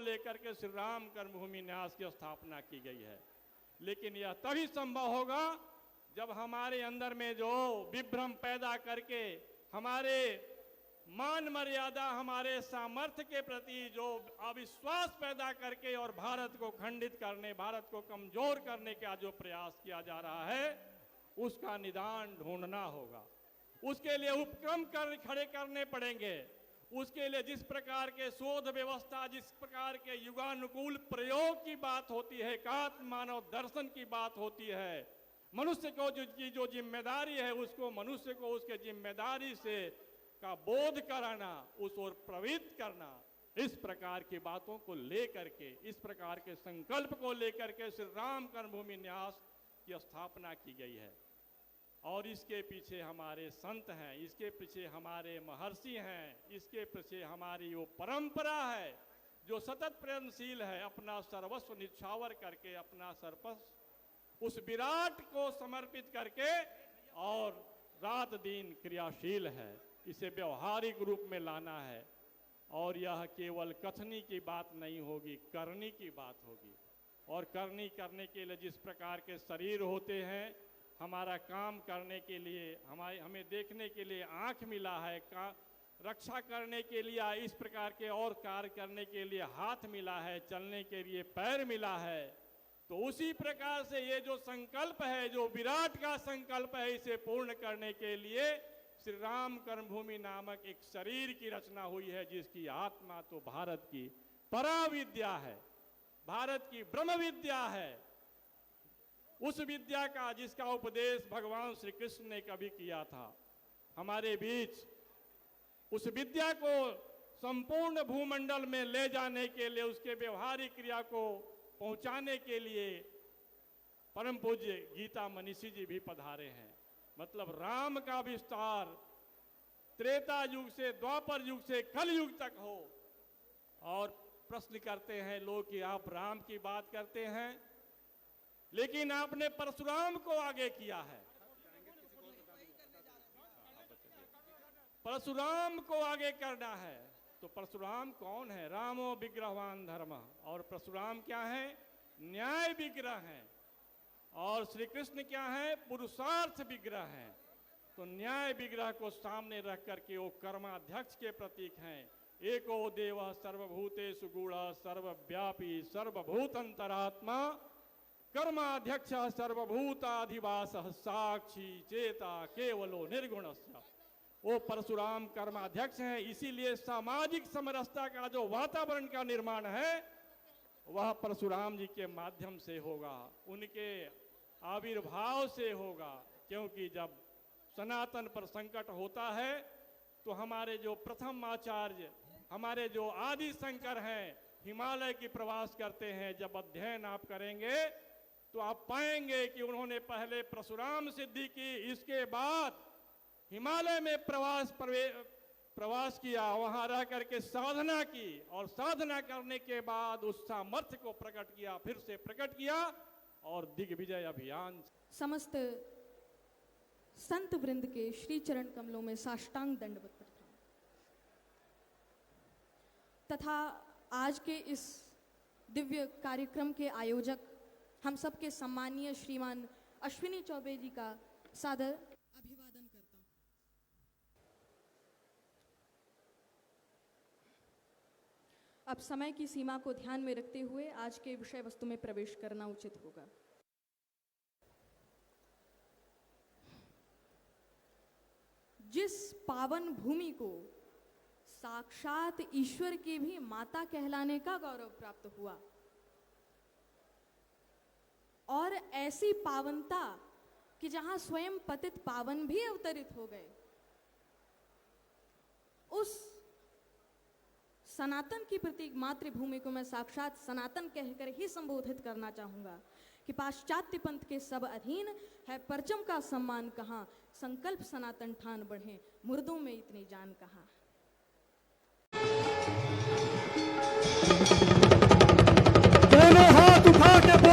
लेकर के श्री राम कर्मभूमि न्यास की स्थापना की गई है। लेकिन यह तभी संभव होगा जब हमारे अंदर में जो विभ्रम पैदा करके हमारे मान मर्यादा, हमारे सामर्थ्य के प्रति जो अविश्वास पैदा करके और भारत को खंडित करने, भारत को कमजोर करने का जो प्रयास किया जा रहा है, उसका निदान ढूंढना होगा। उसके लिए उपक्रम खड़े करने पड़ेंगे। उसके लिए जिस प्रकार के शोध व्यवस्था, जिस प्रकार के युगानुकूल प्रयोग की बात होती है, एकात्म मानव दर्शन की बात होती है, मनुष्य को जो जिम्मेदारी है, उसको मनुष्य को उसके जिम्मेदारी से का बोध कराना, उस ओर प्रवृत्त करना, इस प्रकार की बातों को लेकर के, इस प्रकार के संकल्प को लेकर के श्री राम कर्मभूमि न्यास की स्थापना की गई है। और इसके पीछे हमारे संत हैं, इसके पीछे हमारे महर्षि हैं, इसके पीछे हमारी वो परंपरा है जो सतत प्रयत्नशील है, अपना सर्वस्व निछावर करके, अपना सर्वस्व उस विराट को समर्पित करके और रात दिन क्रियाशील है। इसे व्यवहारिक रूप में लाना है। और यह केवल कथनी की बात नहीं होगी, करनी की बात होगी। और करने के लिए जिस प्रकार के शरीर होते हैं, हमारा काम करने के लिए, हमें देखने के लिए आँख मिला है, रक्षा करने के लिए इस प्रकार के और कार्य करने के लिए हाथ मिला है, चलने के लिए पैर मिला है, तो उसी प्रकार से ये जो संकल्प है, जो विराट का संकल्प है, इसे पूर्ण करने के लिए श्री राम कर्मभूमि नामक एक शरीर की रचना हुई है, जिसकी आत्मा तो भारत की पराविद्या है, भारत की ब्रह्म विद्या है। उस विद्या का जिसका उपदेश भगवान श्री कृष्ण ने कभी किया था हमारे बीच, उस विद्या को संपूर्ण भूमंडल में ले जाने के लिए, उसके व्यवहारिक क्रिया को पहुंचाने के लिए परम पूज्य गीता मनीषी जी भी पधारे हैं। मतलब राम का विस्तार त्रेता युग से द्वापर युग से कल युग तक हो। और प्रश्न करते हैं लोग कि आप राम की बात करते हैं, लेकिन आपने परशुराम को आगे किया है, परशुराम को आगे करना है। तो परशुराम कौन है? रामो विग्रहवान धर्म, और परशुराम क्या है? न्याय विग्रह है। और श्री कृष्ण क्या है? पुरुषार्थ विग्रह है। तो न्याय विग्रह को सामने रख करके वो कर्माध्यक्ष के प्रतीक हैं। एको देव सर्वभूतेषु गूढ़ सर्वव्यापी सर्वभूत अंतरात्मा कर्माध्यक्ष सर्वभूताधिवास साक्षी चेता केवलो निर्गुणस्य। वो परशुराम कर्माध्यक्ष हैं। इसीलिए सामाजिक समरसता का जो वातावरण का निर्माण है, वह परशुराम जी के माध्यम से होगा, उनके आविर्भाव से होगा। क्योंकि जब सनातन पर संकट होता है तो हमारे जो प्रथम आचार्य, हमारे जो आदि शंकर हैं, हिमालय की प्रवास करते हैं। जब अध्ययन आप करेंगे तो आप पाएंगे कि उन्होंने पहले परशुराम सिद्धि की, इसके बाद हिमालय में प्रवास किया, वहां रह करके साधना की, और साधना करने के बाद उस सामर्थ्य को प्रकट किया, फिर से प्रकट किया, और दिग्विजय अभियान। समस्त संत वृंद के श्री चरण कमलों में साष्टांग दंडवत प्रणाम तथा आज के इस दिव्य कार्यक्रम के आयोजक हम सबके सम्मानीय श्रीमान अश्विनी चौबे जी का सादर अभिवादन करता हूं। अब समय की सीमा को ध्यान में रखते हुए आज के विषय वस्तु में प्रवेश करना उचित होगा। जिस पावन भूमि को साक्षात ईश्वर की भी माता कहलाने का गौरव प्राप्त हुआ, और ऐसी पावनता कि जहां स्वयं पतित पावन भी अवतरित हो गए, उस सनातन की प्रतीक मातृभूमि को मैं साक्षात सनातन कहकर ही संबोधित करना चाहूंगा कि पाश्चात्य पंथ के सब अधीन है परचम का सम्मान कहाँ, संकल्प सनातन ठान बढ़े, मुर्दों में इतनी जान कहाँ। दोनों हाथ उठा के बोलिए।